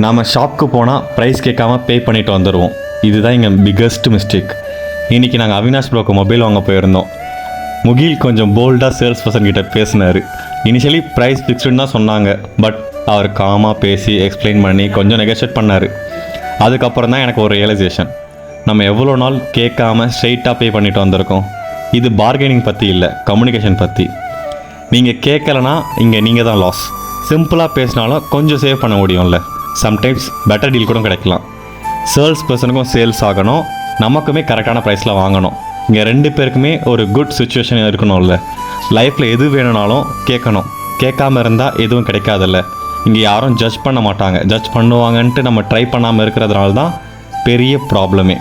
நாம் ஷாப்புக்கு போனால் ப்ரைஸ் கேட்காம பே பண்ணிட்டு வந்துடுவோம். இதுதான் எங்கள் பிக்கஸ்ட் மிஸ்டேக். இன்றைக்கி நாங்கள் அவினாஷ் ப்ரோக்கு மொபைல் வாங்க போயிருந்தோம். முகில் கொஞ்சம் போல்டாக சேல்ஸ் பர்சன் கிட்ட பேசினார். இனிஷியலி ப்ரைஸ் ஃபிக்ஸ்டுன்னு தான் சொன்னாங்க. பட் அவர் காமாக பேசி எக்ஸ்பிளைன் பண்ணி கொஞ்சம் நெகோஷியேட் பண்ணார். அதுக்கப்புறம் தான் எனக்கு ஒரு ரியலைசேஷன், நம்ம எவ்வளோ நாள் கேட்காம ஸ்ட்ரெயிட்டாக பே பண்ணிட்டு வந்திருக்கோம். இது பார்கெனிங் பற்றி இல்லை, கம்யூனிகேஷன் பற்றி. நீங்கள் கேட்கலனா இங்கே நீங்கள் தான் லாஸ். சிம்பிளாக பேசினாலும் கொஞ்சம் சேவ் பண்ண முடியும்ல. சம்டைம்ஸ் பெட்டர் டீல் கூட கிடைக்கலாம். சேல்ஸ் பர்சனுக்கும் சேல்ஸ் ஆகணும், நமக்குமே கரெக்டான ப்ரைஸில் வாங்கணும். இங்கே 2 பேருக்குமே ஒரு குட் சுச்சுவேஷன் இருக்கணும்ல. லைஃப்பில் எது வேணும்னாலும் கேட்கணும். கேட்காம இருந்தால் எதுவும் கிடைக்காதில்ல. இங்கே யாரும் ஜட்ஜ் பண்ண மாட்டாங்க. ஜட்ஜ் பண்ணுவாங்கன்ட்டு நம்ம ட்ரை பண்ணாமல் இருக்கிறதுனால தான் பெரிய ப்ராப்ளமே.